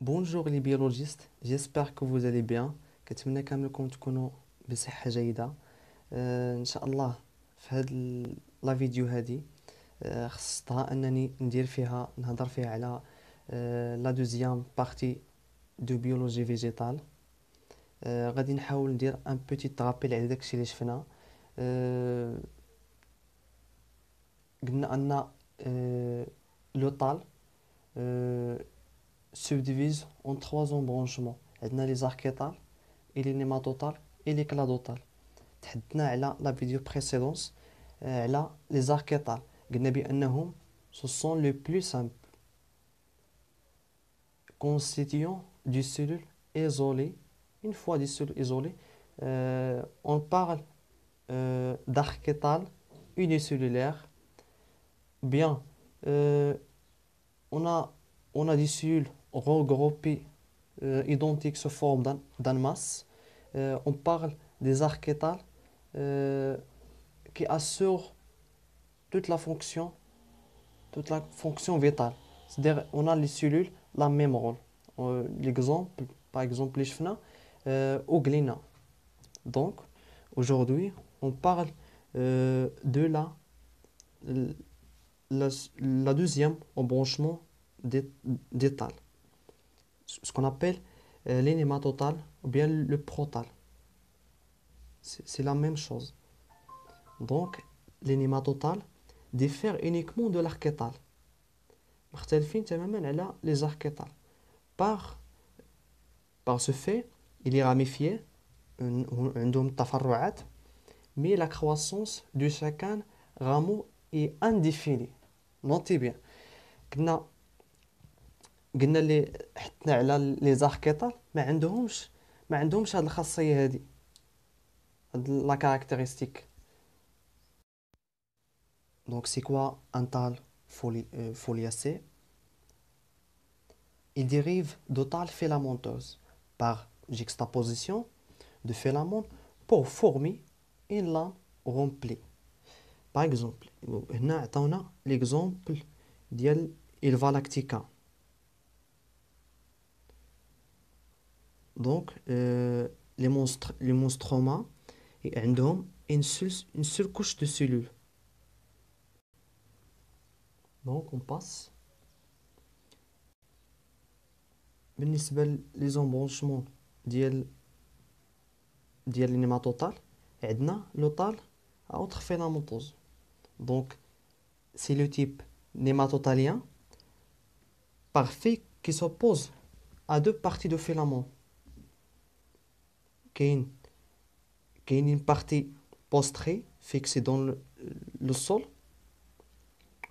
Bonjour les biologistes, j'espère que vous allez bien. كنتمنى كاملكم تكونوا بصحة جيدة. ان شاء الله في هاد لا فيديو هادي خصتها انني ندير فيها نهضر فيها على لا دوزيام بارتي دو بيولوجي فيجيتال. غادي نحاول ندير ان بوتيت رابيل على داكشي اللي شفنا. قلنا ان لو طال subdivise en trois embranchements. عندنا les archétales et les nématotales et les cladotales. تحدثنا على la vidéo précédente على les archétales. قلنا بأنهم ce sont les plus simples constituants du cellule isolée. Une fois des cellules isolées, on parle d'archétales unicellulaires. Bien, on a, on a des cellules regroupées identiques sous forme d'un masse. On parle des archétales euh, qui assurent toute la fonction, toute la fonction vitale. C'est-à-dire, on a les cellules, la même rôle. L'exemple, par exemple, les cheveux au glénat. Donc, aujourd'hui, on parle de la deuxième embranchement d'étal, ce qu'on appelle l'énématotal ou bien le protal. C'est la même chose. Donc, l'énématotal diffère uniquement de l'archétal. مختلفين تماما على les archétales. Par ce fait, il est ramifié, عندهم تفرعات, mais la croissance de chacun rameau est indéfinie. Notez bien. قلنا اللي حطنا على لي زاركيتال ما عندهمش هاد الخاصيه هادي, هاد لا كارactéristique. Donc c'est quoi un tal foliacé? Il dérive de tales filamenteuses par juxtaposition de filaments pour former une lame remplie. Par exemple, هنا عطاونا l'exemple ديال الفا لاكتيكا. Donc les monstromas عندهم une seule couche de cellules. Donc on passe. بالنسبة les embranchements ديال النيماتوتال عندنا لوطال à autre filamentose. Donc c'est le type nématotalien parfait qui s'oppose à deux parties de filament. كاين une partie postrée fixée dans le sol,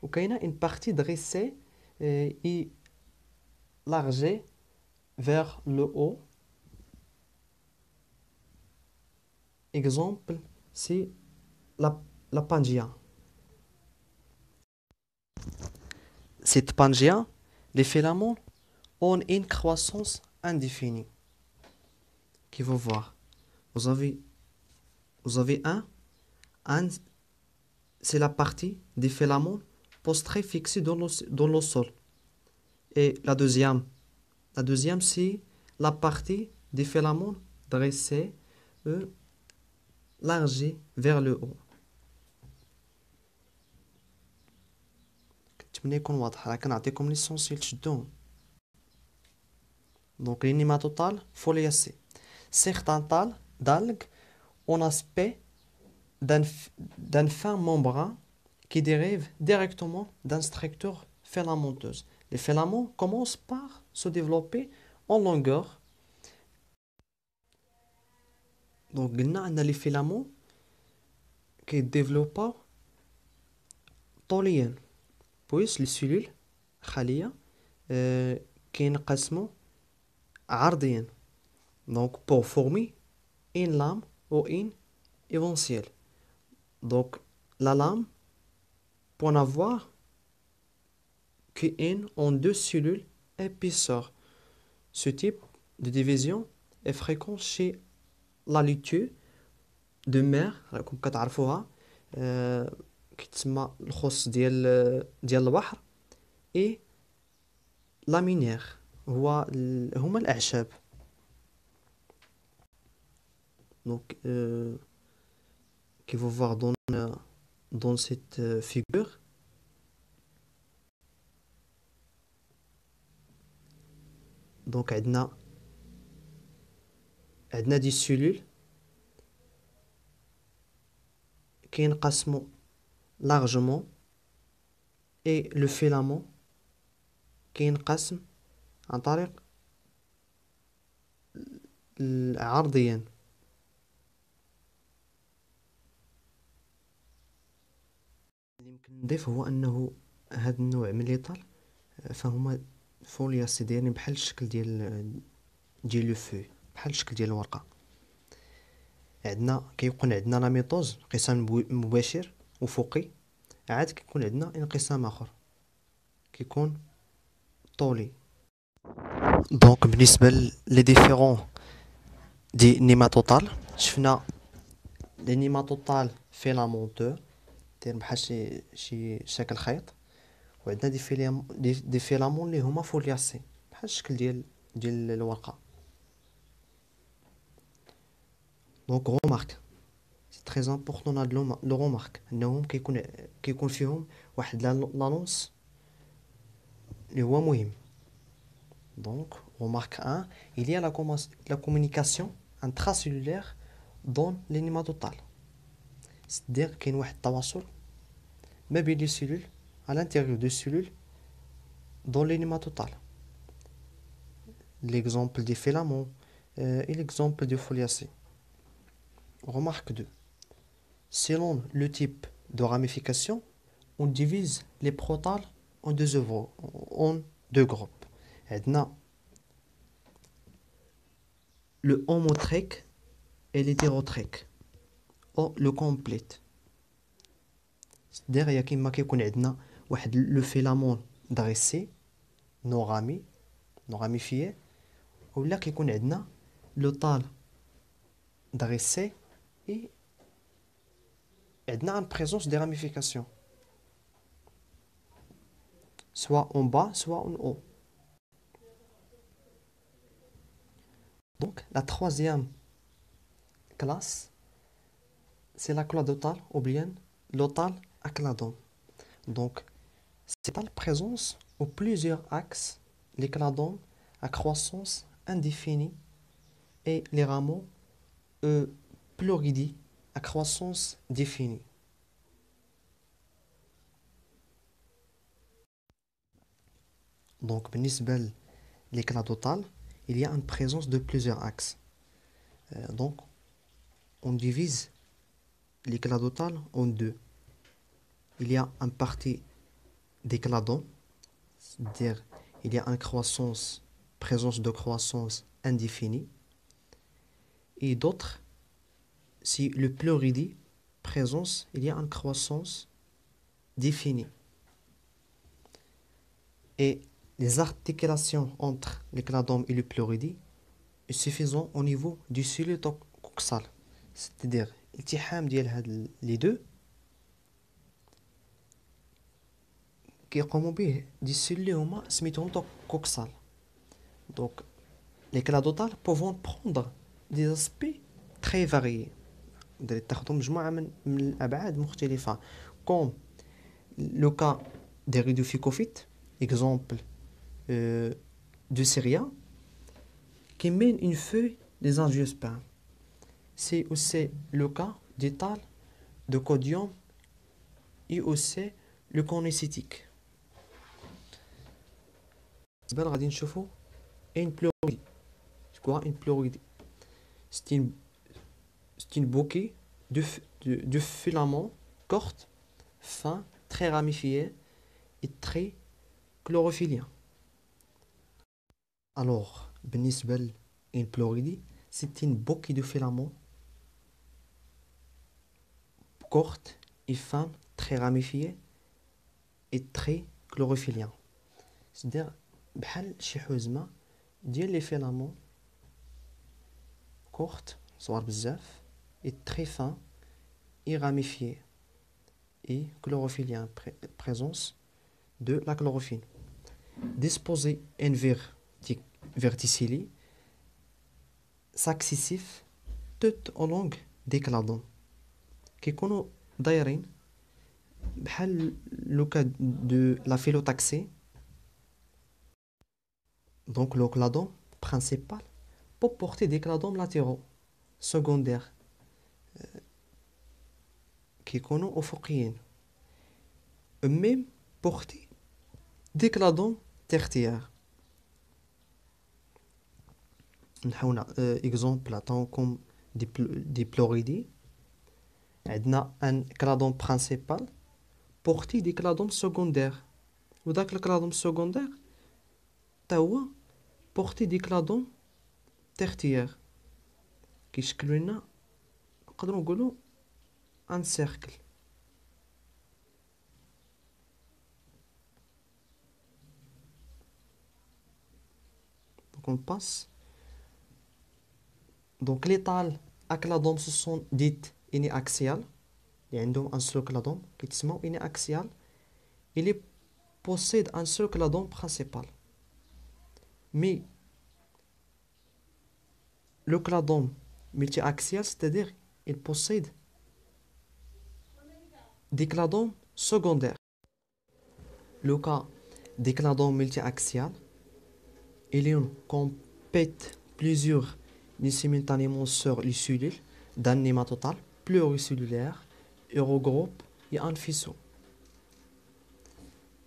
ou une partie dressée et largée vers le haut. Exemple, c'est la Pangaea. Cette Pangaea, les filaments ont une croissance indéfinie. Qui vous voir. Vous avez un c'est la partie des filaments postrés fixés dans le sol. Et la deuxième c'est la partie des filaments dressés largés vers le haut. كنتمنى يكون واضح, راه كنعطيكم ليسونسيال تشدوهم. Donc les nématotales foliacées. Certains tales d'algues ont aspect d'un fin membran qui dérive directement d'un structure filamenteuse. Les filaments commencent par se développer en longueur. Donc, on a les filaments qui développent طوليا, puis les cellules خلية كينقسموا عرضيا. Donc, pour former une lame ou une éventielle. Donc, la lame peut en avoir qu'une en deux cellules épaisseurs. Ce type de division est fréquent chez la laitue de mer, راكم كتعرفوها, كتسمى الخص ديال البحر, et laminaire. هما الأعشاب. Donc, que vous voir dans cette figure. Donc, عندنا دي cellules كينقسموا largement et le filament كينقسم عن طريق عرضيا. اللي يمكن نضيف هو انه هذا النوع من ليطال فهما فولياسيد، يعني بحال الشكل ديال لو فو، بحال الشكل ديال الورقه. كيكون عندنا لا ميتوز انقسام مباشر افقي، عاد كيكون عندنا انقسام اخر كيكون طولي. دونك بالنسبه لي ديفيرون دي نيماتوطال، شفنا لي نيماتوطال فيلامونتور داير بحال شي شكل خيط، وعندنا دي فيلامون اللي هما فولياسي بحال الشكل ديال الورقه. دونك رومارك سي تري امبورطون هاد لو رومارك انهم كيكون فيهم واحد لانونس اللي هو مهم. Donc, remarque 1, il y a la communication intracellulaire dans les nématotales. C'est-à-dire qu'il y a un tawasul ما بين les cellules à l'intérieur des cellules dans les nématotales. L'exemple des filaments et l'exemple des foliacées. Remarque 2. Selon le type de ramification, on divise les protales en deux groupes. عندنا le homotrique et l'hétérotrique ou le complète. C'est-à-dire كيما كيكون عندنا واحد لو فيلامون دريسي نو راميفيي، ولا كيكون عندنا لو طال dressé et عندنا en présence des ramifications soit en bas soit en haut. Donc la troisième classe c'est la cladotale ou bien l'otale à cladon. Donc c'est la présence ou plusieurs axes, les cladones à croissance indéfinie et les rameaux pleuridés à croissance définie. Donc, بالنسبة les cladotales, il y a une présence de plusieurs axes. Donc, on divise les cladotales en deux. Il y a une partie des cladons, c'est-à-dire il y a une présence de croissance indéfinie, et d'autres, si le pleuridé présence, il y a une croissance définie. Et les articulations entre les cladomes et le pleuridé est suffisant au niveau du cellule coxal. C'est-à-dire, التحام ديال هاد les deux كيقوموا به دي cellules اللي هما سميتهم coxal. Donc, les cladotales peuvent prendre des aspects très variés. تاخذوا مجموعة من الأبعاد مختلفة comme le cas des rhidiophycophytes, exemple de Syria, qui mène une feuille des angiospermes. C'est aussi le cas des tales de codium et aussi le conécétique. غادي نشوفوا une pleuridie. C'est quoi une pleuridie? C'est une bouquet de filaments courts, fins, très ramifiés et très chlorophyllien. Alors, بالنسبة une pleuridie, c'est une bouquet de filaments courtes et fins, très ramifiés et très chlorophyllien. C'est-à-dire بحال شي حوزمة ديال لي فيلامون courtes صغار بزاف et très fins et ramifiés et chlorophyllien, présence de la chlorophylle. Disposé invertique verticilli successifs tout au long des cladons كيكونوا دايرين بحال لو كا دو لا phyllotaxie. Donc le cladon principal peut porter des cladons latéraux secondaires كيكونوا أفقيين même porter des cladons tertiaires. نحاول exemple عطاو comme des pleuridés. عندنا un cladon principal porté des cladons secondaires وداك الكلادون secondaire تا هو porté des cladons tertiaires كيشكلوا لنا نقدروا نقولوا un cercle. Donc on passe. Donc les tales à cladon se sont dites uniaxiales. Il y a un seul cladon qui est uniaxial. Il possède un seul cladon principal. Mais le cladon multiaxial, c'est-à-dire il possède des cladons secondaires. Le cas des cladons multiaxial, il y a compète plusieurs simultanément sur les cellules d'un nématotal pluricellulaire et regroupe un faisceau.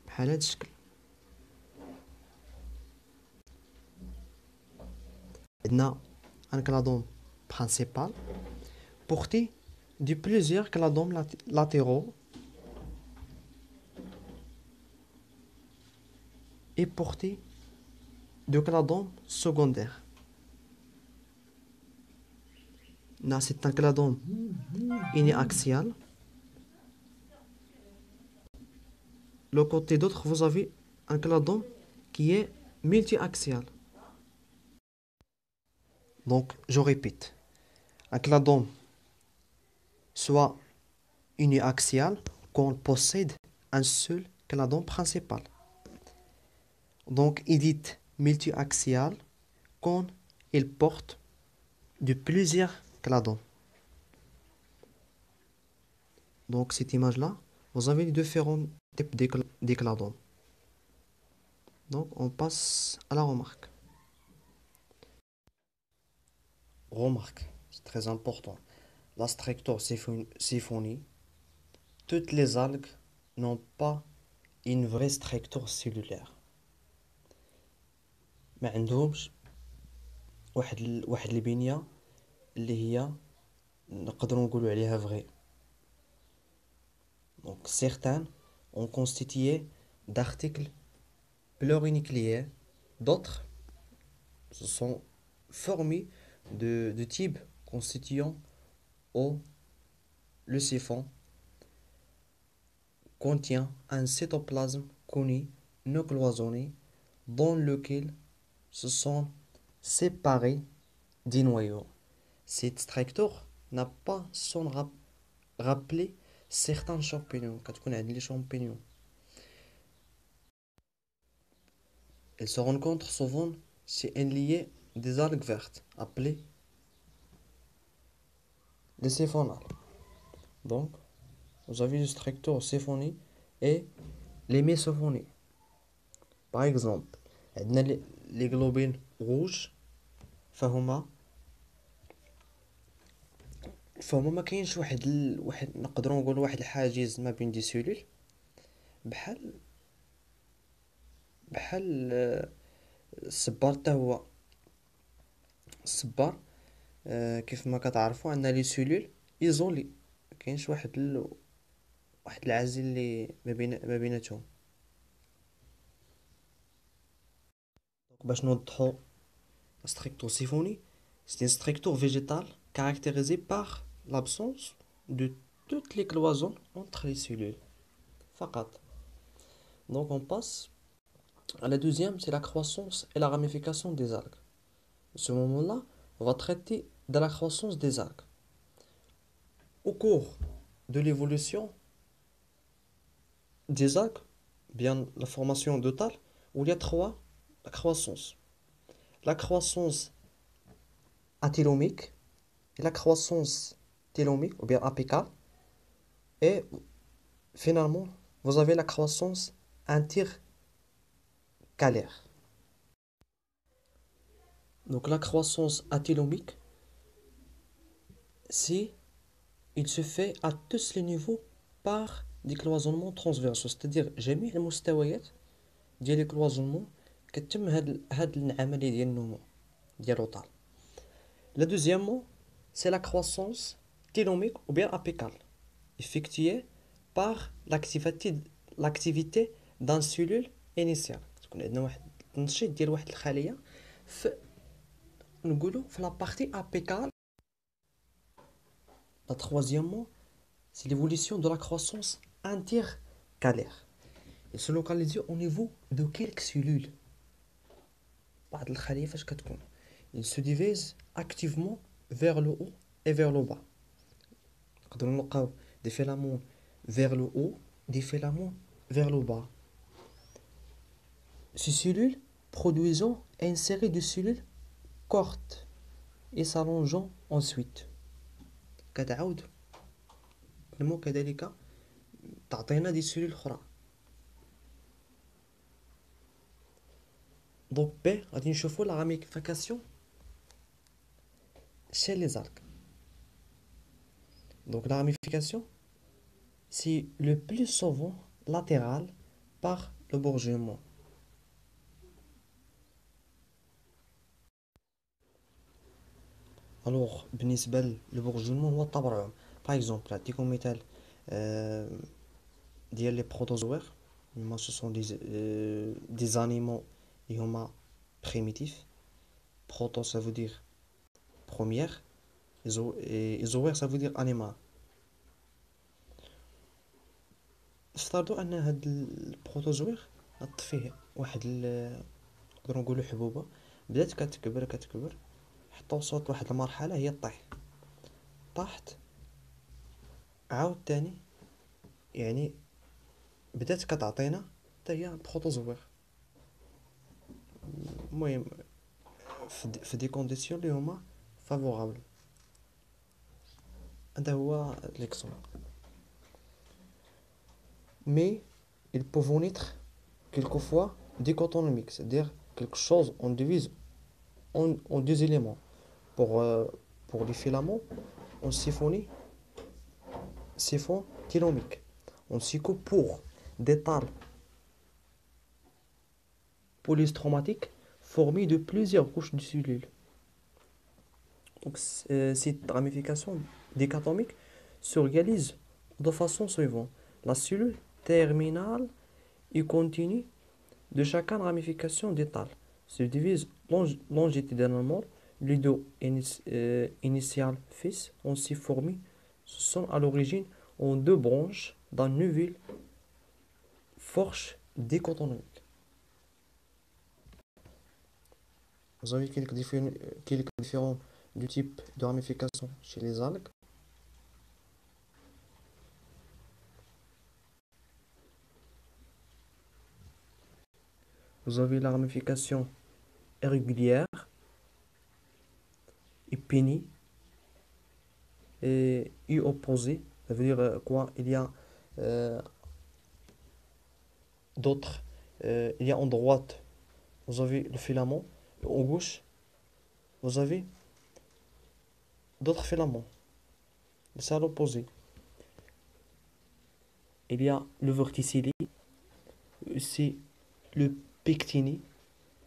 بحال هاد الشكل. عندنا un cladon principal porté de plusieurs cladons latéraux et porté de cladons secondaires. Là, c'est un cladon uniaxial. Le côté d'autre, vous avez un cladon qui est multiaxial. Donc, je répète. Un cladon soit uniaxial qu'on possède un seul cladon principal. Donc, il dit multiaxial quand il porte de plusieurs cladons. Donc, cette image-là, vous avez les différents types de cladons. Donc, on passe à la remarque. Remarque, c'est très important. La strictosiphonie, toutes les algues n'ont pas une vraie structure cellulaire. ما عندهمش واحد البنية اللي هي نقدروا نقولوا عليها vrai. Donc certains ont constitué d'articles plurinucléaires, d'autres se sont formés de types constituant le siphon contient un cytoplasme connu non cloisonné dans lequel se sont séparés des noyaux. Cette structure n'a pas son rappelé certains champignons. Les champignons. Elles se rencontrent souvent chez un lié des algues vertes appelées des siphonales. Donc, vous avez les structures siphonie et les mésophonies. Par exemple, les globules rouges فهما ما كاينش واحد نقدروا نقولوا واحد الحاجز ما بين دي سيلول بحال الصبار حتى هو الصبار كيف ما كتعرفوا عندنا لي سيلول ايزولي ما كاينش واحد العزل اللي ما بيناتهم. باش نوضحوا strictosiphonie, c'est une structure végétale caractérisée par l'absence de toutes les cloisons entre les cellules. Fakat. Donc on passe à la deuxième, c'est la croissance et la ramification des algues. À ce moment-là, on va traiter de la croissance des algues. Au cours de l'évolution des algues, bien la formation de tales, où il y a trois croissances. la croissance atylomique et la croissance télomique, ou bien apicale. Et finalement, vous avez la croissance intercalaire. Donc la croissance atylomique, c'est il se fait à tous les niveaux par des cloisonnements transversaux. C'est-à-dire جميع المستويات ديال لي كلوزونمون كتم هاد العملية ديال النمو ديالو طال. La deuxièmement, c'est la croissance télomique ou bien apicale, effectuée par l'activité d'un cellule initiale. تكون عندنا واحد التنشيط ديال واحد الخلية في نقولوا في la partie apicale. La troisièmement, c'est l'évolution de la croissance intercalaire. Il se localise au niveau de quelques cellules. بعض الخلية فاش كتكون il se divise activement vers le haut et vers le bas. نقدروا نلقاو des filaments vers le haut, des filaments vers le bas. Ces cellules produisant une série de cellules courtes et s'allongeant ensuite. كتعاود نمو كذلك تعطينا دي cellules أخرى. Donc B, غادي نشوفوا la ramification chez les algues. Donc la ramification, c'est le plus souvent latéral par le bourgeonnement. Alors, بالنسبة للبورجونمون هو التبرع. Par exemple, نعطيكم مثال ديال les protozoaires. Ce sont des animaux qui sont primitifs. Proto, ça veut dire première, et zoaire, ça veut dire animal. نفترضوا ان هاد البروتوزوير حط فيه واحد نقدروا نقولوا حبوبه بدات كتكبر حتى وصلت لواحد المرحله هي طيح طاحت عاود تاني يعني بدات كتعطينا حتى هي بروتوزوير. المهم في دي كونديسيون اللي هما فافورابل. هذا هو ليكسون. Mais ils peuvent naître quelquefois dichotomiques, c'est-à-dire quelque chose on divise en deux éléments. Pour les filaments, on siphonne siphon télomique. On psycho pour des tales polystromatiques formées de plusieurs couches de cellules. Donc, cette ramification dichotomique se réalise de façon suivante. La cellule terminale et continue de chacune ramification d'étale se divise longitudinalement. Les deux initiales fils ainsi formés sont à l'origine en deux branches d'un nouvelle force dichotomique. Vous avez quelques différents du type de ramification chez les algues. Vous avez la ramification irrégulière, épinée et opposée. Ça veut dire quoi? Il y a d'autres. Il y a en droite, vous avez le filament. Et en gauche, vous avez d'autres filaments. C'est à l'opposé. Il y a le verticillé, c'est le pectiné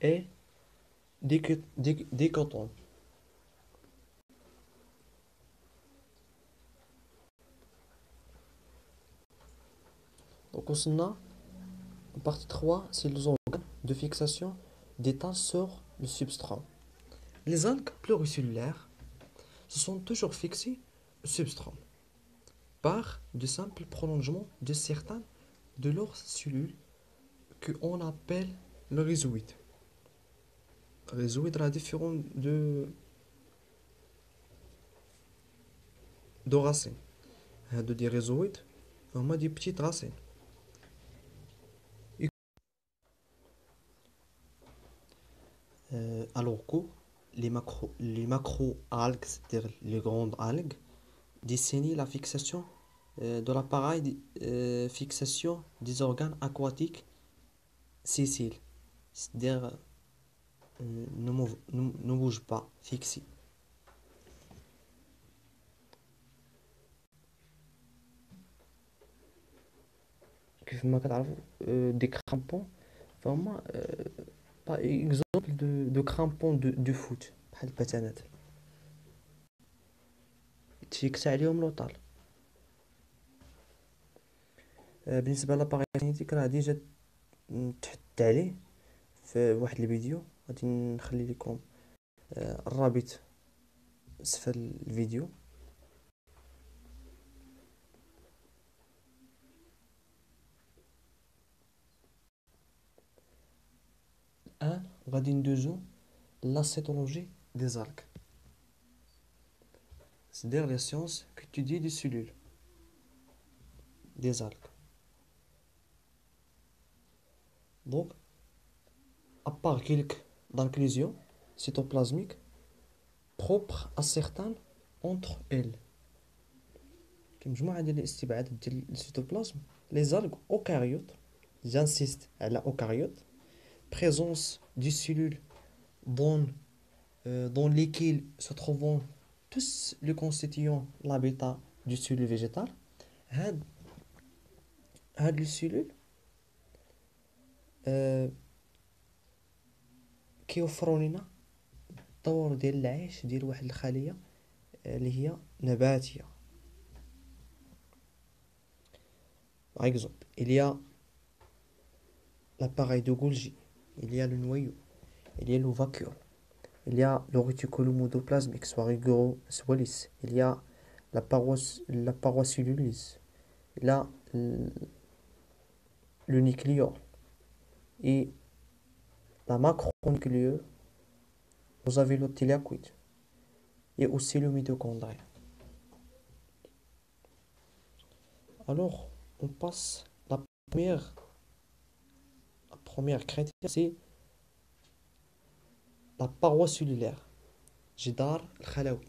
et dichotomes. Donc, on a en partie 3, c'est les organes de fixation d'état sur le substrat. Les algues pluricellulaires se sont toujours fixées au substrat par de simples prolongements de certaines de leurs cellules qu'on appelle le rhizoïde. Le rhizoïde est différent de racines. Des rhizoïdes, on a des petites racines. Alors que les macro-algues, c'est-à-dire les grandes algues, dessinent la fixation de l'appareil fixation des organes aquatiques sessiles, c'est-à-dire ne bouge pas, fixé. كيف ما كتعرفوا دي كرامبون فهما par exemple de crampons de foot بحال الباتانات تفيكس عليهم لوطال. بالنسبه لاباغي كينيتيك راه ديجا تحدثت عليه في واحد الفيديو، غادي نخلي لكم الرابط اسفل الفيديو. الان غادي ندوزو la cytologie des algues, c'est-à-dire les sciences qui étudient les cellules des algues. Donc, à part quelques inclusions cytoplasmiques propres à certaines entre elles. كمجموعة ديال الاستبعادات ديال السيتوبلازم les algues eucaryotes, j'insiste على eucaryotes, présence des cellules dans lesquelles se trouvent tous les constituants l'habitat du cellule végétale. هاد les cellules كيوفروا لنا الدور ديال العيش ديال واحد الخلية اللي هي نباتية. Par exemple, il y a l'appareil de Golgi, il y a le noyau, il y a le vacuole, il y a le réticulum endoplasmique, soit rigoureux, soit lisse, il y a la paroi celluleuse, il y a le nucléole et la macronucléeuse, vous avez le thylakoïde et aussi le mitochondrien. Alors, on passe la première critère, c'est la paroi cellulaire. جدار الخلوي.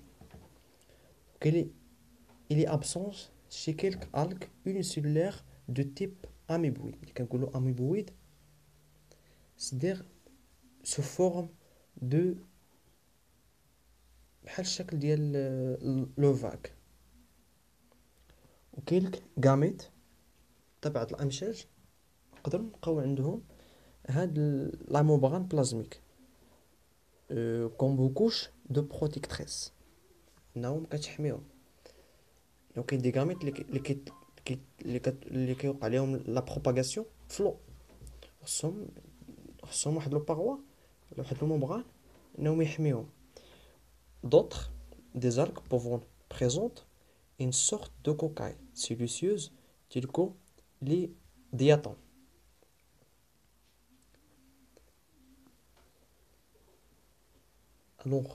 Il est absent chez quelques algues unicellulaires de type amoeboïde. اللي كنقولوا amoeboïde, c'est-à-dire sous forme de بحال الشكل ديال l'ovaque. وكيلك gamètes تبع الامشاج نقدر نلقاو عندهم هاد لا ممبران بلازميك كوم بوكوش دو بروتيكتريس انهم كتحميهم. دونك كاين دي غاميت اللي كيوقع عليهم لا بروباغاسيون فلو خصهم واحد لو باروا ولا واحد لو ممبران انهم يحميهم. D'autres des algues peuvent présenter une sorte de cocaille silicieuse telle que les diatomes. Alors,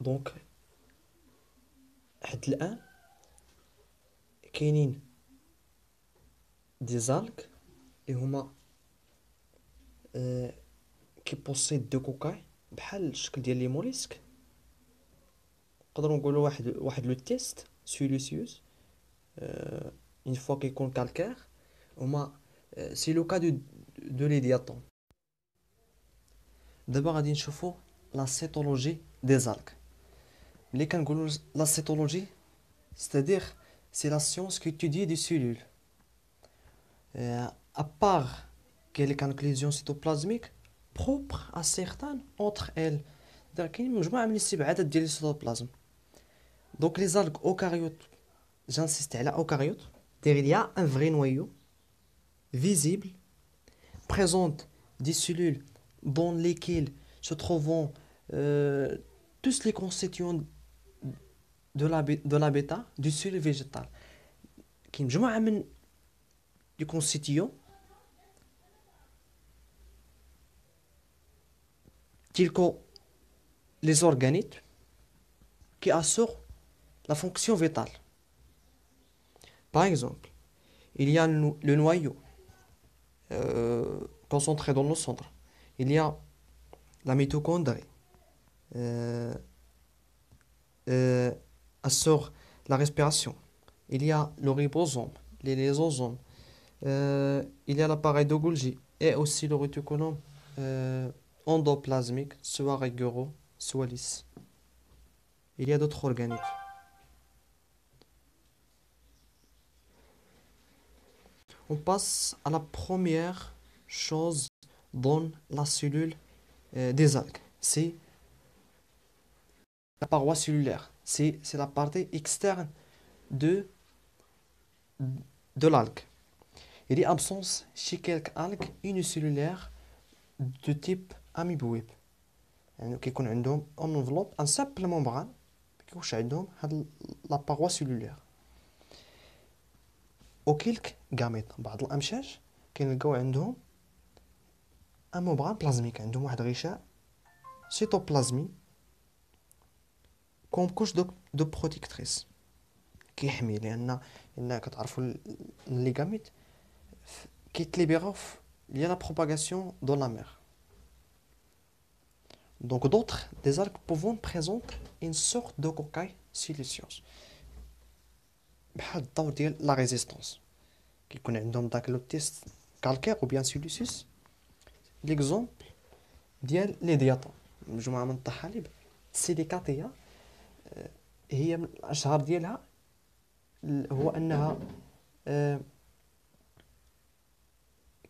donc, حد الآن كاينين des algues اللي هما كي بوسيد دو كوكاي بحال الشكل ديال لي موليسك. نقدروا نقولوا واحد لو تيست سيليسيوس une fois كيكون كالكير هما سي لو كا دو لي دياتون. دابا غادي نشوفوا لا سيتولوجي دي زالك. ملي كنقولوا لا سيتولوجي c'est-à-dire c'est la science qui étudie des cellules à part quelques inclusions cytoplasmiques propres à certaines entre elles. كاين مجموعه من الاستبعادات ديال السيتوبلازم. Donc les algues eucaryotes, j'insiste على eucaryotes, il y a un vrai noyau visible, présente des cellules dans lesquelles se trouvent tous les constituants de l'habitat du cellule végétale. كاين مجموعة من les constituants tels que les organites qui assurent la fonction vitale. Par exemple, il y a le noyau concentré dans le centre. Il y a la mitochondrie. euh, euh, assure la respiration. Il y a le ribosome, les lysosomes, il y a l'appareil de Golgi et aussi le réticulum endoplasmique, soit rigoureux, soit lisse. Il y a d'autres organes. On passe à la première chose dans la cellule des algues. C'est la paroi cellulaire. C'est la partie externe de, de l'algue. Il y a absence chez quelques algues unicellulaires de type amyboïde. يعني كيكون عندهم اون انفلوب ان سامبل ممبران كيكونش عندهم هاد لا باروا سيلولير وكيلك غاميت بعض الامشاج كنلقاو عندهم ان ممبران بلازميك عندهم واحد الغشاء سيتوبلازمي كوم كوش دو بروتيكتريس كيحمي لان كتعرفوا لي غاميت كيتليبيراو ليا لا بروباغاسيون دون لا مير. Donc d'autres, des algues pouvant présenter une sorte de cocaille silicieuse. بحال الدور ديال لا ريزيستانس كيكون عندهم داك لو تيست كالكير او بيان سيليسيوس. ليكزومبل ديال لي دياتون مجموعه من الطحالب السيليكاتيه هي من الاشهر ديالها هو انها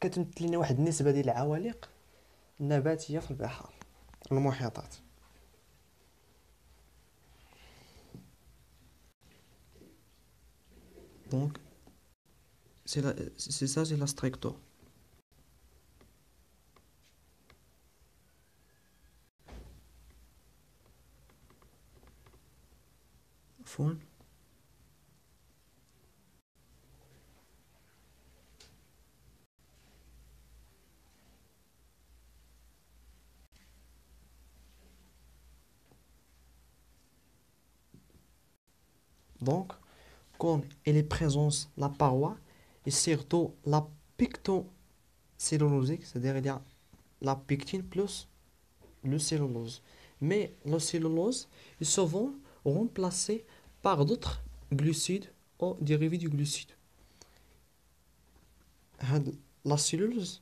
كتمثل لنا واحد النسبه ديال العوالق النباتيه في البحار المحيطات. Donc c'est ça, c'est la stricto. Faune. Donc, quand elle est présente la paroi et surtout la pictocellulosique, c'est-à-dire il y a la pectine plus le cellulose. Mais le cellulose est souvent remplacé par d'autres glucides ou dérivés du glucide. La cellulose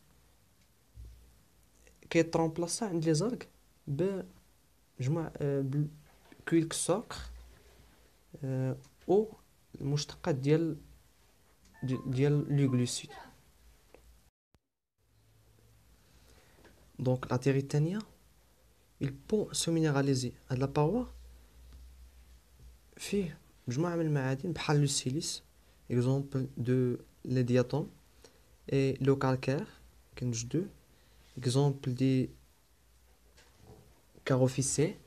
qui est remplacée عند les algues بمجموعة كلك sucre او المشتقات ديال لي glucides. Donc la Territania, il peut se minéraliser à la paroi فيه مجموعة من المعادن بحال لو سيليس exemple de les diatomes et le calcaire كنوج دو exemple des carophycées.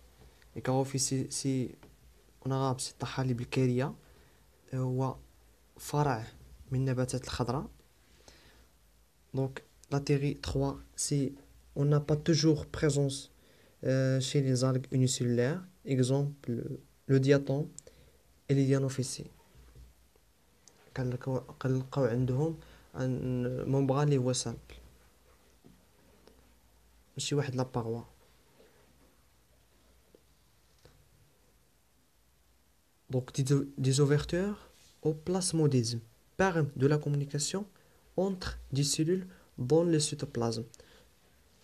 Les carophycées c'est ونغابس الطحالب الكارية هو فرع من النباتات الخضراء. Donc la théorie 3 c'est on n'a pas toujours présence chez les algues unicellulaires exemple le diatom et les dianophycées كنلقاو عندهم ان ممبران لي هو سامبل ماشي واحد لا باروا. Donc des ouvertures au plasmodisme permettent de la communication entre des cellules dans le cytoplasme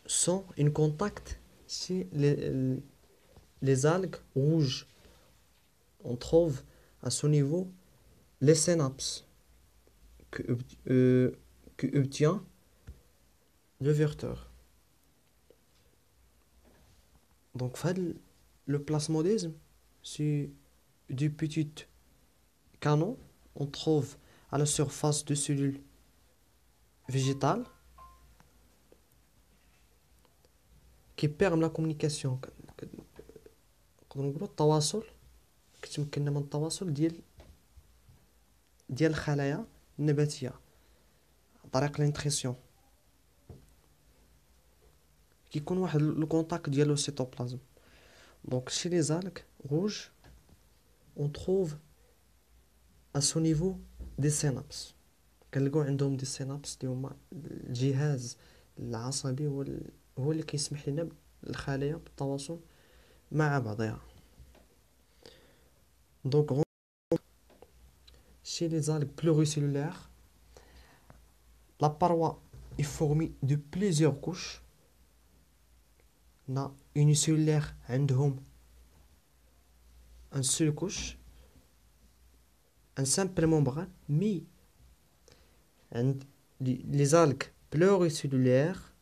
sans un contact chez les algues rouges. On trouve à ce niveau les synapses que obtient l'ouverture. Donc le plasmodisme c'est du petit canon on trouve à la surface de cellules végétales qui permet la communication. نقدروا نقولوا التواصل كتمكننا من التواصل ديال الخلايا النباتيه عن طريق الانتريسيون كيكون واحد لو كونتاكت ديالو السيتوبلازم. دونك chez les algues rouges on trouve à ce niveau des synapses كنلقاو عندهم دي synapses اللي هما الجهاز العصبي هو اللي كيسمح لنا الخلايا بالتواصل مع بعضها. Donc chez les algues pluricellulaires, la paroi est formée de plusieurs couches. On a unicellulaire عندهم un seul couche, un simple membrane, mais les algues pluricellulaires,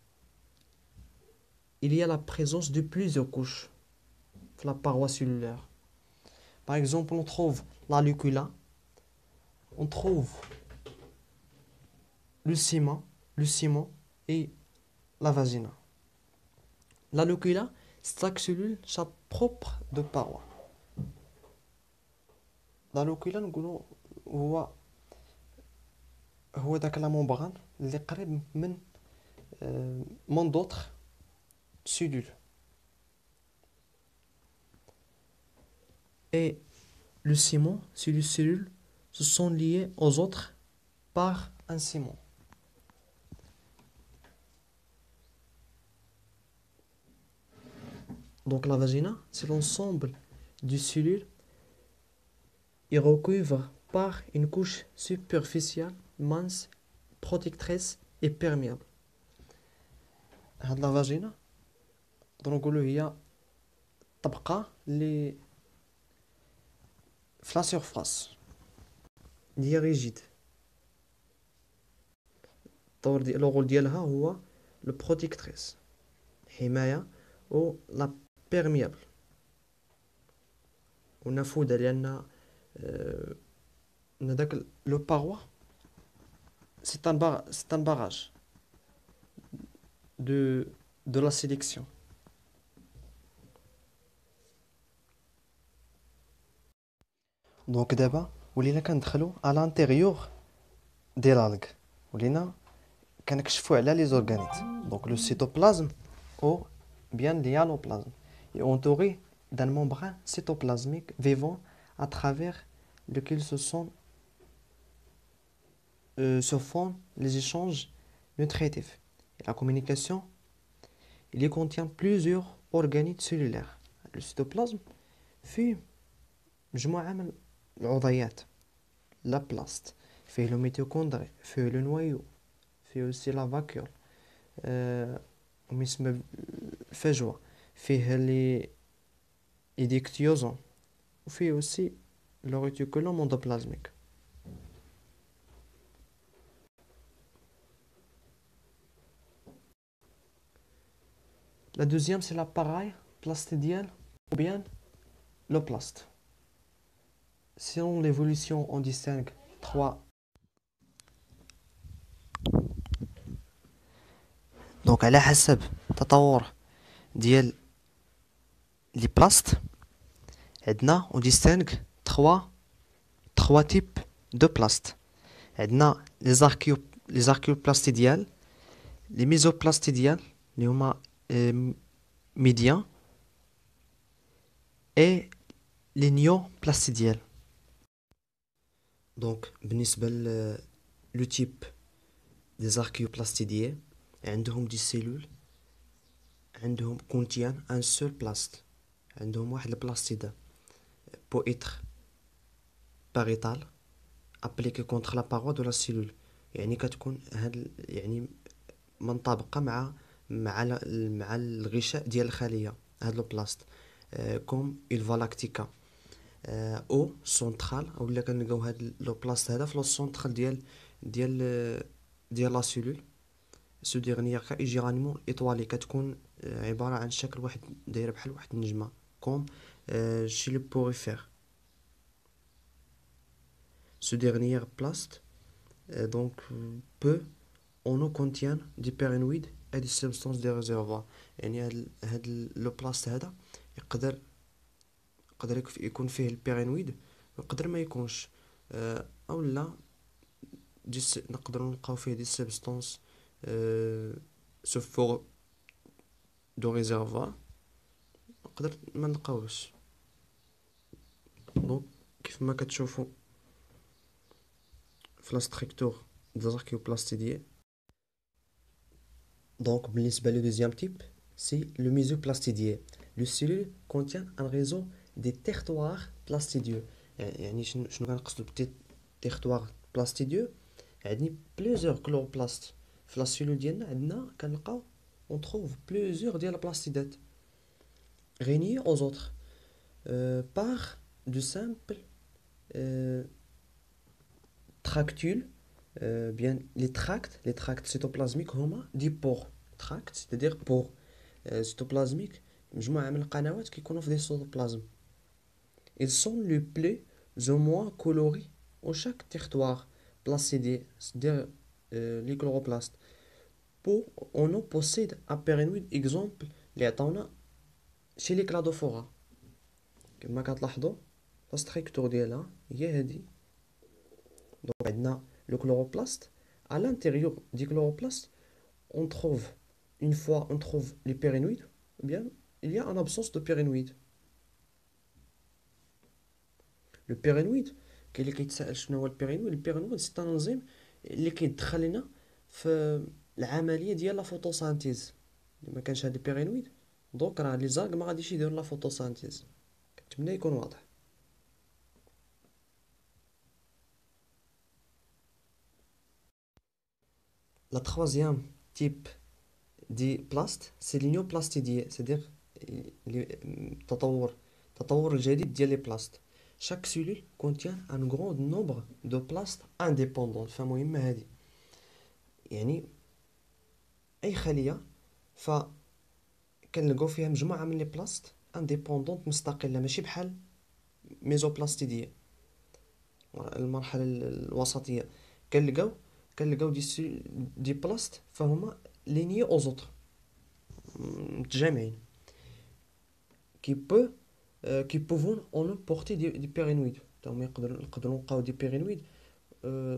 il y a la présence de plusieurs couches de la paroi cellulaire. Par exemple, on trouve la lucula, on trouve le ciment et la vagina. La lucula, chaque cellule sa propre de paroi. La lucula نقولوا هو داك لا ممبران اللي قريب من d'autres cellules. Et le ciment, c'est les cellules se sont liées aux autres par un ciment. Donc la vagina, c'est l'ensemble des cellules et recouvre par une couche superficielle, mince, protectrice et perméable. هاد la vagina نقولوا هي طبقة اللي في la surface اللي هي ريجيد. الرول ديالها هو لو بروتيكتريس حماية و لا بيرميابل ونافذة لأن داك لو باروا c'est un barrage de la sélection. Donc دابا ولينا كندخلو à l'intérieur ديال l'algue ولينا كنكشفوا على les organites. Donc le cytoplasme ou bien l'hyaloplasme est entouré d'un membrane cytoplasmique vivant à travers lequel se font les échanges nutritifs. Et la communication, il y contient plusieurs organites cellulaires. Le cytoplasme fait مجموعة من العضيات لا بلاست فيه لو ميتوكوندري فيه لو نوايو فيه aussi la vacuole ومسمى الفجوة فيه لي ديكتيوزوم وفيه aussi le réticulum endoplasmique. La deuxième c'est l'appareil plastidial ou bien l'oplaste. Selon l'évolution, on distingue trois. Donc على حسب التطور ديال لي بلاست عندنا on distingue trois types de plaste. عندنا les archéoplastidiales, les mésoplastidiales اللي هما médians et les néoplastidiales. Donc بالنسبة le type des archéoplastidiens عندهم des cellules عندهم contiennent un seul plaste عندهم واحد البلاستيدة pour être pariétale appliquée contre la paroi de la cellule. يعني كتكون هاد يعني منطبقة مع الغشاء ديال الخلية هاد البلاست كوم الفا لاكتيكا او سونترال او الا كنلقاو هاد لو بلاست هذا في لو سونترال ديال لا سيلول. سو ديرنيير كا جيرانيمون ايطوالي كتكون عباره عن شكل واحد دايره بحال واحد النجمه كوم شي لو بوريفير. Ce dernier plast donc peut en eau contiennent des pérénoïdes et des substances des réservoirs. يعني هاد لو بلاست هذا يقدر يكون فيه البيرينويد ويقدر ما يكونش او لا نقدروا نلقاو فيه دي سبستانس سو فور دو ريزيرفوار نقدر ما نلقاوش. دونك كيف ما كتشوفوا في لا ستركتور ديال الاركيوبلاستيديين. دونك بالنسبه لو دوزيام تيب سي لو ميزوبلاستيديين Le cellule contient un réseau des territoires plastidieux. يعني شنو كنقصدو بالتيرتوار بلاستيديو؟ عندنا plusieurs chloroplasts. في لا سيلول ديالنا عندنا كنلقاو on trouve plusieurs ديال البلاستيدات réunis aux autres par de simples euh, tractules. Bien les tracts cytoplasmiques هما دي pores. Tracts c'est-à-dire pores cytoplasmiques مجموعة من القنوات كيكونوا في دي cytoplasmes. Ils sont le plus ou moins colorés au chaque territoire placidé, c'est-à-dire les chloroplastes. On en possède un périnoïde exemple اللي عطاونا chez les cladophora. كما كتلاحظوا لا ستركتور ديالها هي هذه. دونك عندنا le chloroplaste. À l'intérieur du chloroplaste, on trouve, une fois on trouve les périnoïdes, eh bien, il y a en absence de périnoïdes. Le périnoïde, كاين اللي كيتسائل شنو هو البيرينويد. البيرينويد سي ان انزيم اللي كيدخل لنا في العمليه ديال لا فوتوسانتيز. ما كانش هذا البيرينويد دونك راه لي زاغ ما غاديش يديروا لا فوتوسانتيز. كنتمنى يكون واضح. La troisième type دي بلاست سي لينيوبلاستيدية c'est-à-dire التطور الجديد ديال لي بلاست. chaque cellule contient un grand nombre de plastes indépendants. فمهمة هذه يعني أي خلية فكنلقاو فيها مجموعة من لي بلاست انديبوندونت مستقلة ماشي بحال ميزوبلاستيدية المرحلة الوسطية. كنلقاو دي بلاست فهما لينيي aux autres متجامعين qui peuvent en porter des périnoïdes. هما نقدروا نلقاو دي périnoïdes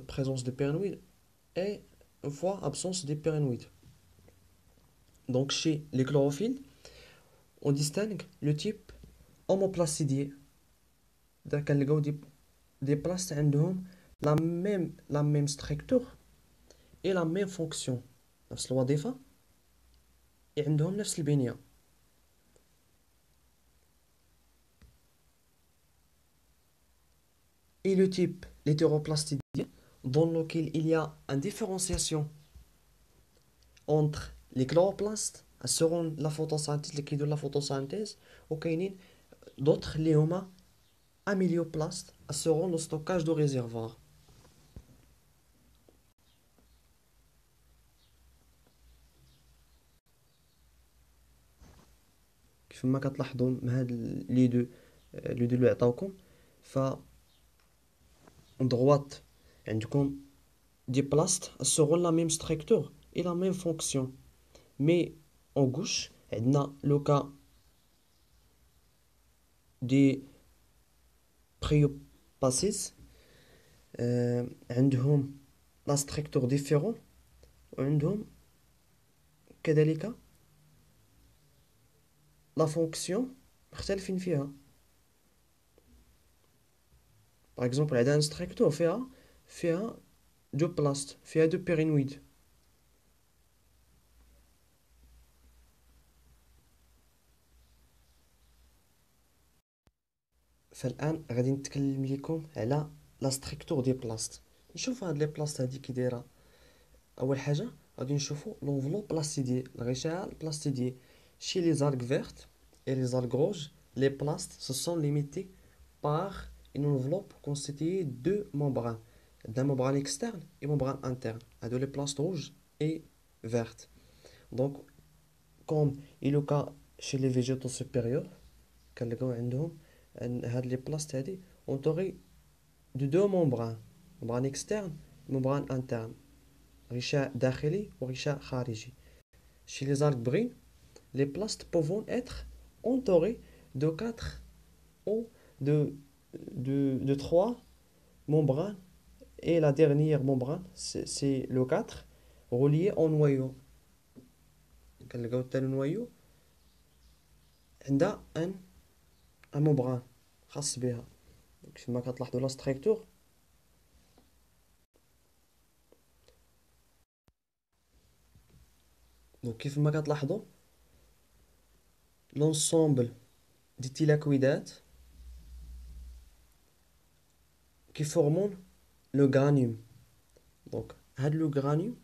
présence de périnoïdes et une fois absence des périnoïdes. Donc chez les chlorophylles on distingue le type homoplastidié. كنلقاو دي بلاست عندهم la même structure et la même fonction نفس الوظيفة عندهم نفس البنية. Et le type l'hétéroplastidien dans lequel il y a une différenciation entre les chloroplastes assurant la photosynthèse اللي كيديروا la photosynthèse وكاينين d'autres اللي هما amylioplastes assurant le stockage de réservoir. كيف ما كتلاحظوا من هاد لي دو اللي عطاوكم ف en droite عندكم des plastes assurant la même structure et la même fonction. Mais en gauche عندنا le cas des priopaces عندهم la structure différente وعندهم كذلك la fonction مختلفين فيها. par exemple عندنا structure فيها دو بلاست فيها دو بيرينويد. فالان غادي نتكلم لكم على لا ستركتور دي بلاست. نشوف هاد لي بلاست هادي كي دايره. اول حاجه غادي نشوفوا لونفلوب بلاستيدي الغشاء البلاستيدي. chez les algues vertes et les algues rouges les plastes se sont limités par une enveloppe constituée de membranes d'un membrane externe et membrane interne هادو les plastes rouges et vertes. donc comme il est le cas chez les végétaux supérieurs كنلقاو عندهم هاد لي بلاست هادي entouré de deux membranes membrane externe membrane interne غشاء داخلي وغشاء خارجي. chez les algues brunes les plastes peuvent être entourés de 4 ou de 3 membranes et la dernière membrane c'est le 4 relié au noyau. كنلقاو حتى النويو عندها ان membrane خاص بها كما كتلاحظوا لا ستركتور. دونك كيف ما كتلاحظوا l'ensemble des thylakoïdates qui forment le granium. Donc, le granium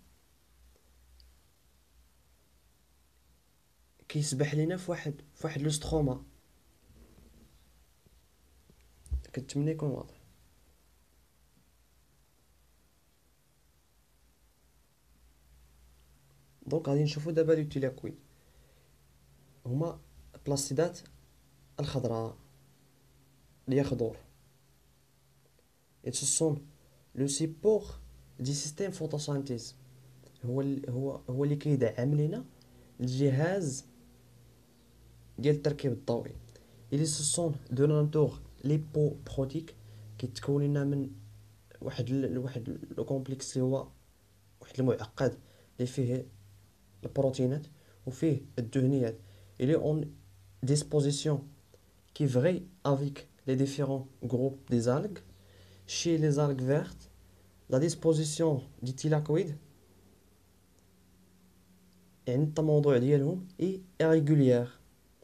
كيسبح لينا في واحد لو ستروما. كنتمنى يكون واضح. دونك غادي نشوفو دابا لي تيلاكويد هما البلاستيدات الخضراء اللي هي خضور. Et ce sont le support du système photosynthèse. هو اللي كيدعم لينا الجهاز ديال التركيب الضوئي. إلي ce sont de nature lipoprotéique كيتكون لنا من واحد لو كومبلكس اللي هو واحد المعقد اللي فيه البروتينات وفيه الدهنيات. Il est en disposition qui varie avec les différents groupes des algues. Chez les algues vertes, la disposition du thylakoïde يعني التموضع ديالهم est irrégulière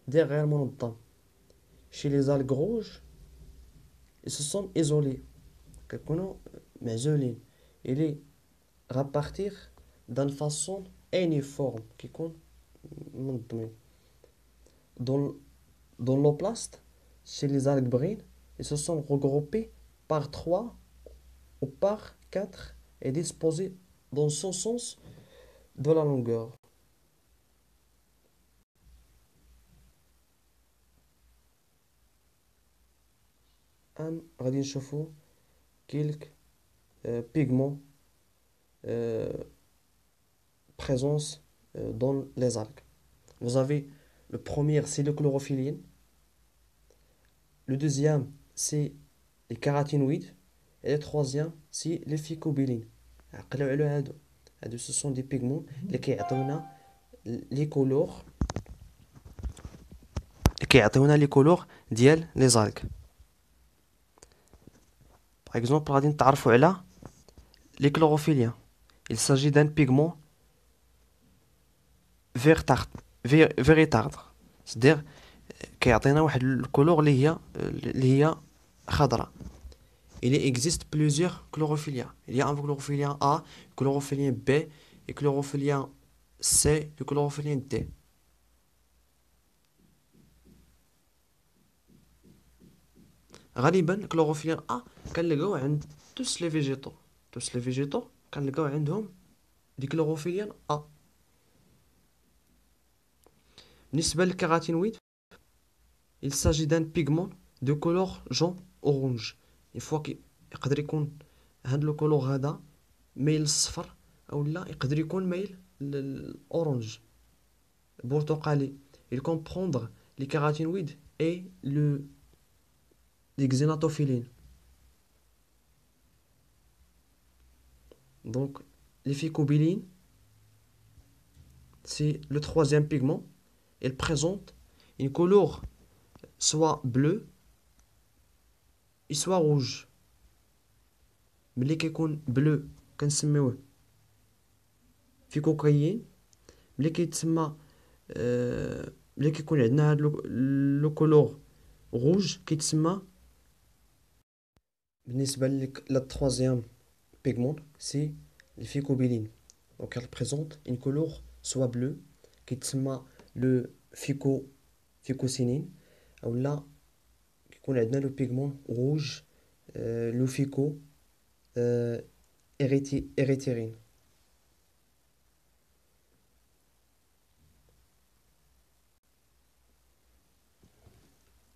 غير منظم. Chez les algues rouges, ils se sont isolés كيكونوا معزولين. Il est répartir d'une façon uniforme كيكون منظمين. Dans l'oblast, chez les algues brunes, ils se sont regroupés par 3 ou par 4 et disposés dans ce sens de la longueur. غادي نشوفو quelques pigments présence dans les algues. Vous avez le premier, c'est le chlorophylline. Le deuxième, c'est les caroténoïdes. Et le troisième, c'est les phycobilines. عقلوا على هادو ce sont des pigments اللي كيعطيونا les couleurs ديال les algues. Par exemple, غادي نتعرفوا على les chlorophylliens. Il s'agit d'un pigment verdâtre. C'est-à-dire كيعطينا واحد الكولور اللي هي خضراء. Il existe plusieurs chlorophylliens. Il y a un chlorophyllien A, chlorophyllien B, et chlorophyllien C, et chlorophyllien D. غالبا chlorophyllien A كنلقاو عند tous les végétaux. Tous les végétaux كنلقاو عندهم دي chlorophyllien A. بالنسبة للكاروتينويد, il s'agit d'un pigment de couleur jaune orange. Une fois يقدر يكون هاد لو كولور هذا مايل للصفر او لا يقدر يكون مايل للاورانج برتقالي. Il comprendre les caroténoïdes et les xénatophylline. Donc les phycobilines, c'est le troisième pigment. Il présente une couleur soit bleue et soit rouge. ملي كيكون بلو كنسميوه فيكوكايين. ملي كيتسمى ملي كيكون عندنا هاد لو كولور روج كيتسمى. بالنسبه للتروازيام pigment, c'est le phycobiline. Donc elle présente une couleur soit bleue qui تسمى le phycocinine ou là كيكون عندنا le pigment rouge le érythérine.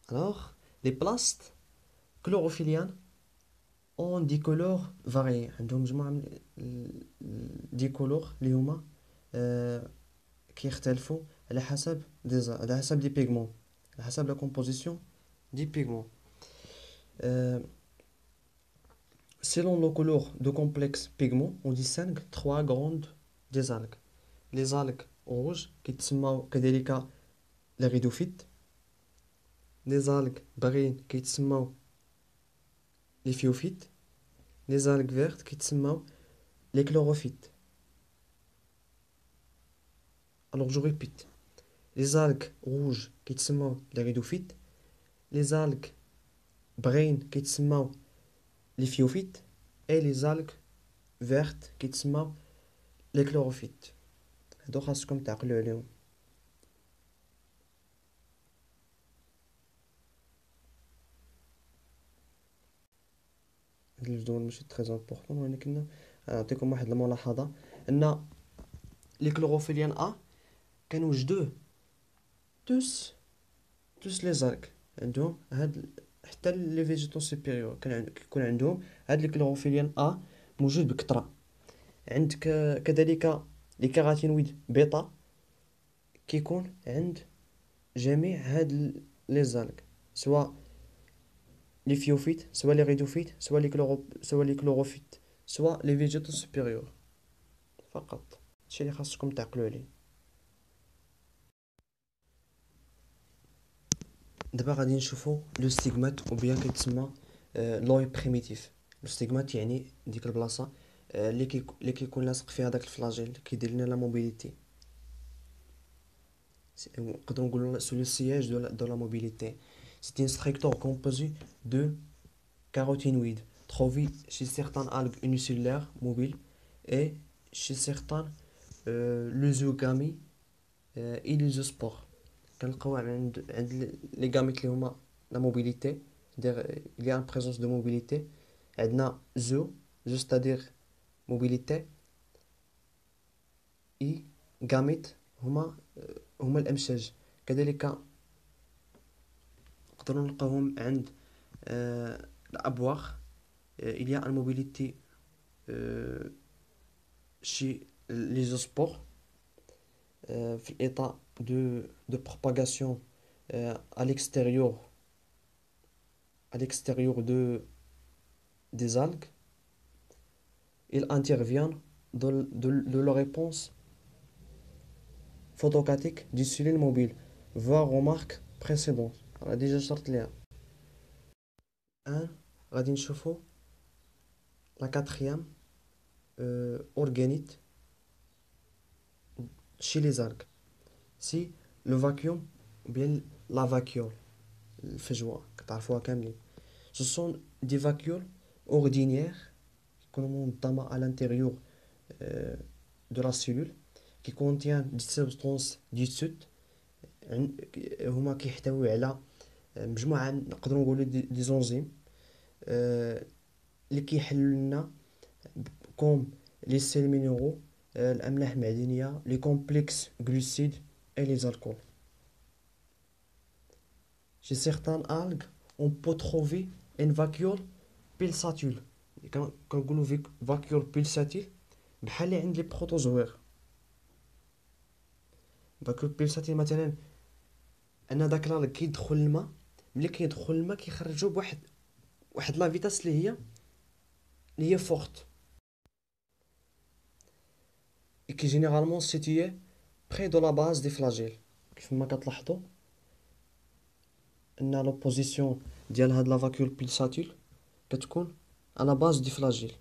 Alors, les plastes chlorophylliens ont des couleurs variées. عندهم مجموعة من دي كولور اللي هما كيختلفوا على حسب دي بيغمون, على حسب لا كومبوزيسيون دي بيغمون. Selon le couleur de complexe pigment, on distingue 3 grandes des algues. Les algues rouges qui تسموا كذلك les rhidophytes. Les algues brunes qui تسموا les phyophytes. Les algues vertes qui تسموا les chlorophytes. Alors je répète. Les algues rouges كيتسموا les rhizophytes, les algues brunes كيتسموا les phyophytes et les algues vertes كيتسموا les chlorophytes. هادو خاصكم تعقلوا عليهم. هاد الجدول ماشي تري امبورطون ولكن نعطيكم واحد الملاحظه ان لي كلوروفيليان كنوجدوه توس لي زالك عندهم هاد حتى لي فيجيتو سوبيريور كيكون عندهم هاد الكلوروفيليان موجود بكثره. عندك كذلك لي كيراتينويد بيتا كيكون عند جميع هاد لي زالك، سواء لي فيوفيت سواء لي ريدوفيت سواء لي كلوروفيت سواء لي فيجيتو سوبيريور. فقط هادشي اللي خاصكم تعقلوا عليه. دابا غادي نشوفو لو ستيغمات او بيان كيتسمى لوي بريميتيف. لو ستيغمات يعني ديك البلاصه اللي كيكون لاصق فيها داك الفلاجيل اللي كيدير لنا لا موبيليتي. نقدروا نقولوا سو لو سياج دو لا موبيليتي. C'est un structure composée de carotinoïdes trouvés chez certaines algues unicellulaires mobiles et chez certaines lysogamies et lysospores. كنلقاو عند لي غاميت اللي هما لا موبيليتي، c'est-à-dire il y a une présence de mobilité. عندنا زو c'est-à-dire mobilité اي غاميت هما الامشاج. كذلك نقدروا نلقاوهم عند الابواق. il y a une mobilité chez les zoospores في l'état de propagation à l'extérieur des algues. Ils interviennent de la réponse photocatalytique du cellules mobile. Voir remarque précédente. On a déjà sorti là. غادي نشوفو la quatrième organite chez les algues. Si le vacuum ou bien la vacuole الفجوة كتعرفوها كاملين. Ce sont des vacuoles ordinaires qui sont منظمة à l'intérieur de la cellule qui contient des substances dissoutes. هما كيحتوي على مجموعة نقدروا نقولوا دي زونزيم اللي كيحلوا لنا كوم لي سيل مينيرو الاملاح المعدنيه لي كومبلكس غلوسيد اي لي الكول. Chez certaines algues, on peut trouver une vacuole pulsatile. كنقولوا vacuole pulsatile بحال اللي عند لي بروتوزوير. vacuole pulsatile مثلا ان داك الالغ كيدخل الماء، ملي كيدخل الماء كيخرجوا بواحد لا فيتاس اللي هي فورت et qui est généralement situé près de la base des flagelles. كيف ما كتلاحظوا ان لوبوزيسيون ديال هاد لا فاكيول بيلساتيل كتكون على باز دي فلاجيل.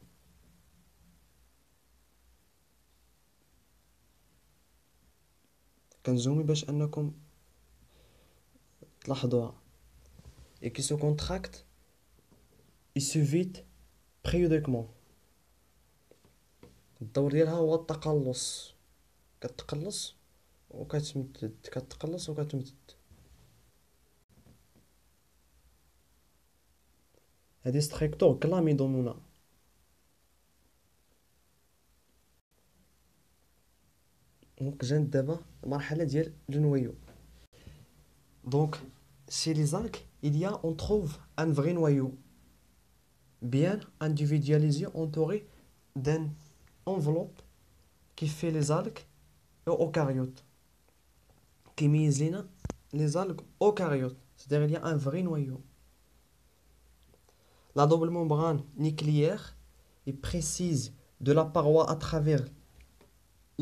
كنزومي باش انكم تلاحظوها. et qui se contracte et se vide périodiquement. الدور ديالها هو التقلص، كتقلص وكتمدد كتقلص وكتمدد. هذه ستركتور كلامي دومونا. دونك جات دابا المرحله ديال لو نويو. دونك chez les algues il y a on trouve un vrai noyau bien individualisé entouré d'une enveloppe qui fait les algues eucaryotes qui mise les algues eucaryotes, c'est-à-dire il y a un vrai noyau. La double membrane nucléaire est précise de la paroi à travers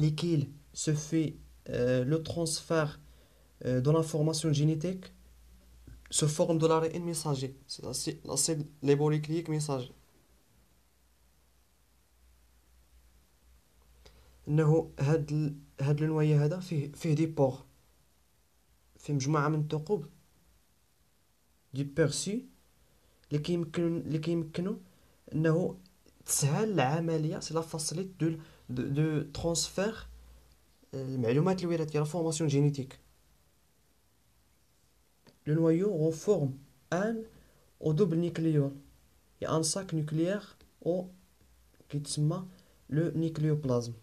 laquelle se fait le transfert de l'information génétique sous forme de l'ARN messager. C'est l'acide ribonucléique messager. انه هاد النوية هذا فيه دي بور في مجموعة من الثقوب دي بيرسي اللي كيمكنوا انه تسهل العمليه، سي لا فاسيليت دو ترانسفير المعلومات الوراثيه، لا فورماسيون جينيتيك. لو نويو renforme ان او دوبل نيكليون، y a un sac nucléaire او كيتسمى لو نيكليوبلازم.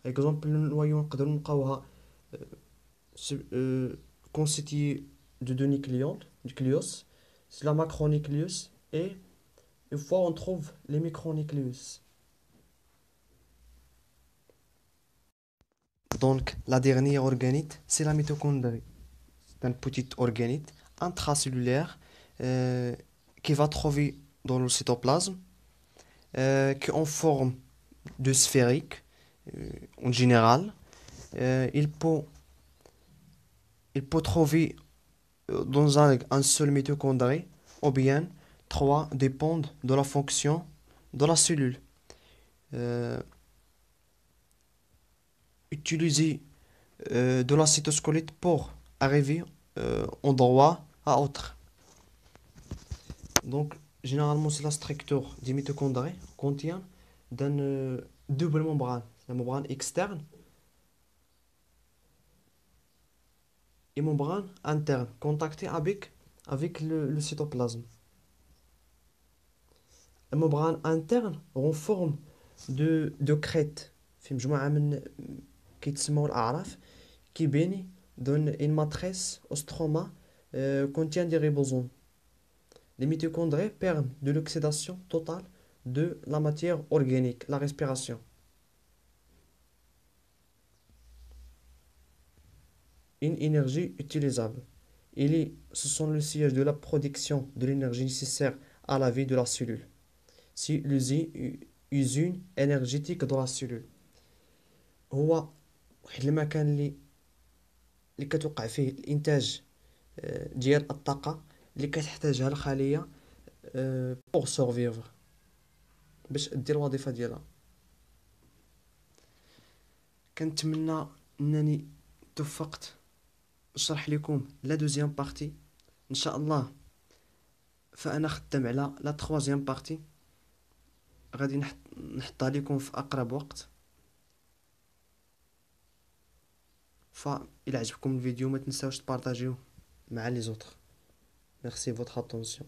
اكزومبل لو نويو نقدروا نلقاوها constitué de deux nucléos, c'est la macronucléus, et une fois on trouve les micronucléus. Donc la dernière organite, c'est la mitochondrie. C'est un petit organite intracellulaire qui va trouver dans le cytoplasme, qui est en forme de sphérique en général. Il peut trouver dans un seul mitochondrie, ou bien trois dépendent de la fonction de la cellule. Utiliser de la cytosquelette pour arriver endroit à autre. Donc, généralement, c'est la structure des mitochondries contient d'une double membrane, la membrane externe et membrane interne, contactée avec le cytoplasme. La membrane interne renforme de crêtes في مجموعة من كيتسموا الأعراف كيبيني donne une matrice au stroma contient des ribosomes. Les mitochondries permettent de l'oxydation totale de la matière organique, la respiration. Une énergie utilisable. Ce sont le siège de la production de l'énergie nécessaire à la vie de la cellule. C'est l'usine énergétique de la cellule. هو واحد المكان اللي كتوقع فيه الانتاج ديال الطاقه اللي كتحتاجها الخليه بوغ سورفيفر، باش دير الوظيفه ديالها. كنتمنى انني توفقت نشرح لكم لا دوزيام بارتي ان شاء الله. فانا خدام على لا تروازيام بارتي، غادي نحطها لكم في اقرب وقت. فإلا عجبكم الفيديو ما تنساوش تبارطاجيوه مع لي زوطر. Merci de votre attention.